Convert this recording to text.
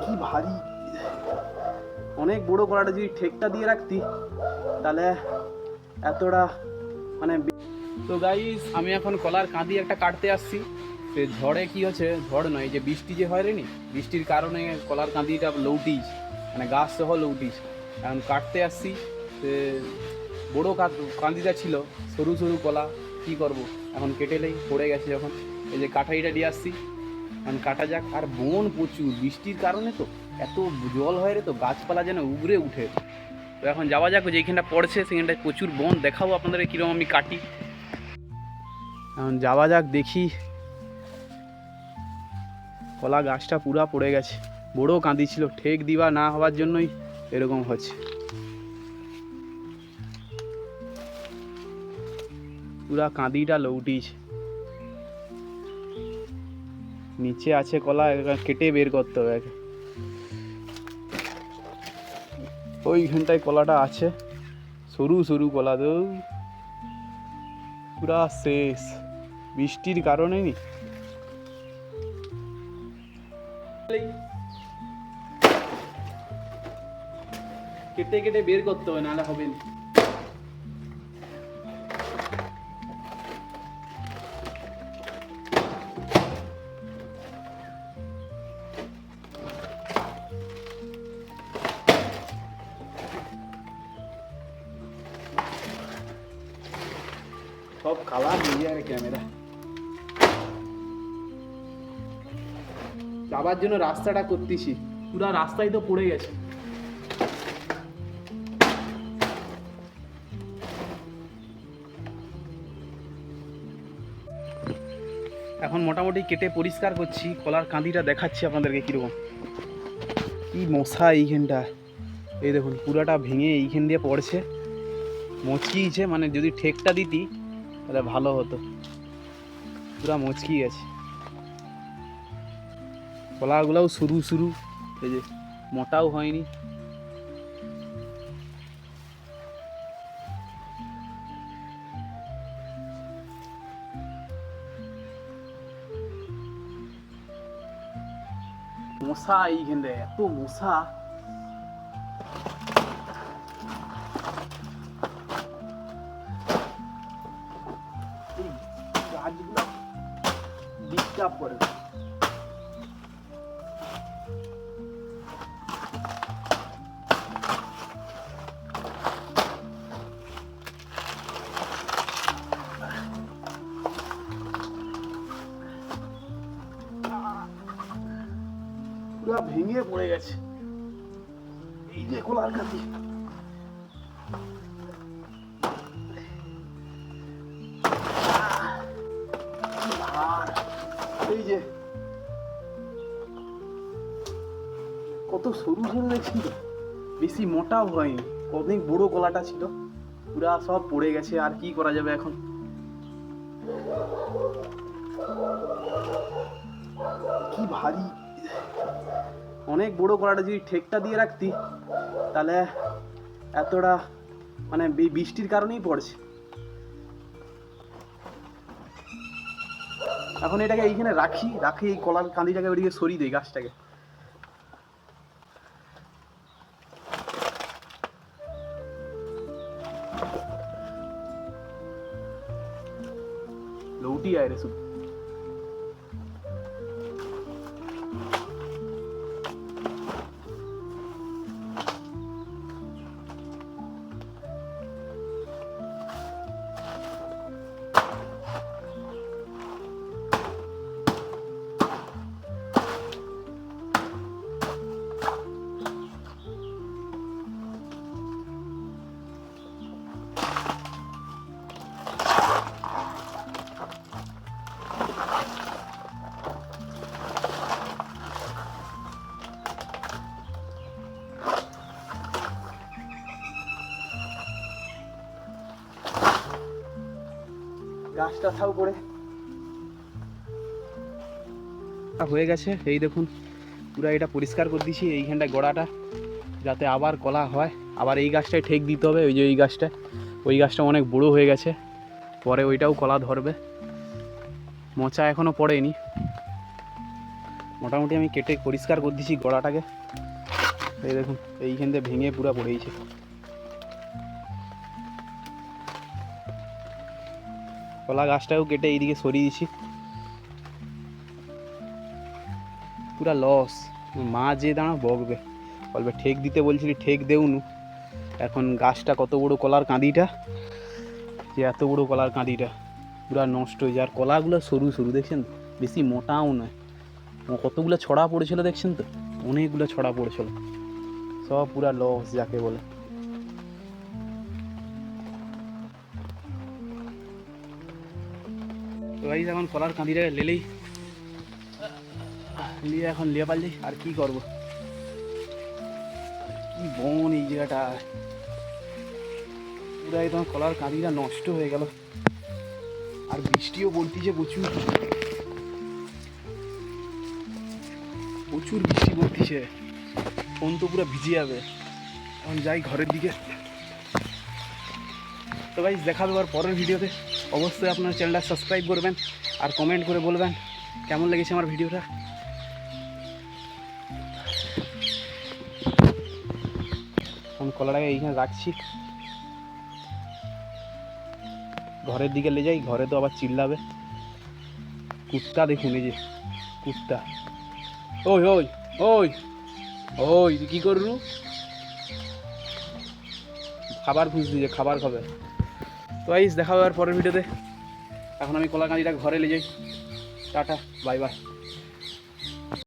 কি ভারী, অনেক বড় কলাটা যদি ঠেকটা দিয়ে রাখতি তাহলে এতটা মানে। তো গাইস আমি এখন কলার কাঁদি একটা কাটতে আসছি। সে ঝড়ে কি হচ্ছে, ঝড় নয় যে বৃষ্টি যে হয় রে, বৃষ্টির কারণে কলার কাঁদিটা লৌটিস, মানে গাছ সহ লৌটিস। এখন কাটতে আসছি, সে বড়ো কাঁদিটা ছিল, সরু সরু কলা, কি করব এখন কেটে নেই, পড়ে গেছে যখন। এই যে কাঠাইটা দিয়ে আসছি, এখন কাটা যাক। আর বন প্রচুর, বৃষ্টির কারণে তো এত জল হয় রে, তো গাছপালা যেন উগড়ে উঠে। তো এখন যাওয়া যাক, যেখানটা পড়ছে সেখানটায় প্রচুর বন, দেখাবো আপনাদের কীরকম আমি কাটি। এখন যাওয়া যাক, দেখি। কলা গাছটা পুরা পড়ে গেছে, বড়ো কাঁদি ছিল, ঠেক দিবা না হওয়ার জন্যই এরকম হচ্ছে। পুরা কাঁদিটা লৌটিছে, নিচে আছে কলা, কেটে বের করতে হবে। ওইখানটায় কলাটা আছে, সরু সরু কলা, তো পুরা শেষ বৃষ্টির কারণে। নি কেটে কেটে বের করতে হবে, নাহলে হবে না। সব কালা হয়ে যায় ক্যামেরা। যাবার জন্য রাস্তাটা করতেছি, পুরা রাস্তায় তো পড়ে গেছে। এখন মোটামুটি কেটে পরিষ্কার করছি, কলার কাঁদিটা দেখাচ্ছি আপনাদেরকে কীরকম। কি মশা এইখানটা, এই দেখুন পুরাটা ভেঙে এইখান দিয়ে পড়ছে, মচকিয়েছে। মানে যদি ঠেকটা দিতি তাহলে ভালো হতো, পুরা মচকি গেছে। কলাগুলাও সরু সরু, এই যে মোটাও হয়নি। মশা এইখানটায়, এত মশা। এই গাছগুলো ডিস্টার্ব করে। পুরা ভেঙে পড়ে গেছে, এই যে কলার কাঁদি। এই যে কত সরু সরু দেখছি, বেশি মোটাও হয়নি, অনেক বড় কলাটা ছিল, পুরা সব পড়ে গেছে। আর কি করা যাবে এখন। কি ভারী, অনেক বড় কলাটা যদি ঠেকটা দিয়ে রাখতি তাহলে এতটা মানে বৃষ্টির কারণেই পড়ছে। এখন এটাকে এইখানে রাখি, এই কলার কাঁদিটাকে ওইদিকে সরিয়ে দিই, গাছটাকে। লৌটি আয় রে শুধু। গাছটা থাও করে হয়ে গেছে। এই দেখুন পুরো এটা পরিষ্কার করে দিয়েছি, এইখানটায় গোড়াটা, যাতে আবার কলা হয়। আবার এই গাছটায় ঠেক দিতে হবে, ওই যে এই গাছটা, ওই গাছটা অনেক বড় হয়ে গেছে, পরে ওইটাও কলা ধরবে। মোচা এখনো পড়েনি। মোটামুটি আমি কেটে পরিষ্কার করে দিছি গোড়াটাকে। এই দেখুন এইখান থেকে ভেঙে পুরো পড়েছে। কলা গাছটাও কেটে এইদিকে সরিয়ে দিছি। পুরা লস। মা যে দাঁড়া বকবে, বলবে ঠেক দিতে বলছিলি ঠেক দেউনু। এখন গাছটা কত বড় কলার কাঁদিটা, যে এত বড় কলার কাঁদিটা পুরা নষ্ট হয়ে যায়। আর কলাগুলো সরু সরু দেখছেন তো, বেশি মোটাও নয়। কতগুলো ছড়া পড়েছিল দেখছেন তো, অনেকগুলো ছড়া পড়েছিল। সব পুরা লস যাকে বলে। তো ভাই এখন কলার কাঁদিটাকে লেলেই নিয়ে এখন লিয়ে পারলি আর কি করবো। কি বন এই জায়গাটা, পুরা একদম কলার কাঁদিটা নষ্ট হয়ে গেল। আর বৃষ্টিও পড়তিছে প্রচুর, প্রচুর বৃষ্টি পড়তিছে। ফোন তো পুরো ভিজে যাবে। এখন যাই ঘরের দিকে। তো গাইস দেখা হবে আর পরের ভিডিওতে। অবশ্যই আপনার চ্যানেলটা সাবস্ক্রাইব করবেন আর কমেন্ট করে বলবেন কেমন লেগেছে আমার ভিডিওটা। আমি কলাটাকে এইখানে রাখছি, ঘরের দিকে নিয়ে যাই। ঘরে তো আবার চিল্লাবে। কুত্তা দেখুন, এই যে কুত্তা। ওই ওই ওই ওই কি করলু? খাবার খুঁজছি, যে খাবার খাবে। তো গাইস দেখা হবে আর পরের ভিডিওতে। এখন আমি কলা কাঁদিটা ঘরে নিয়ে যাই। Tata, bye bye.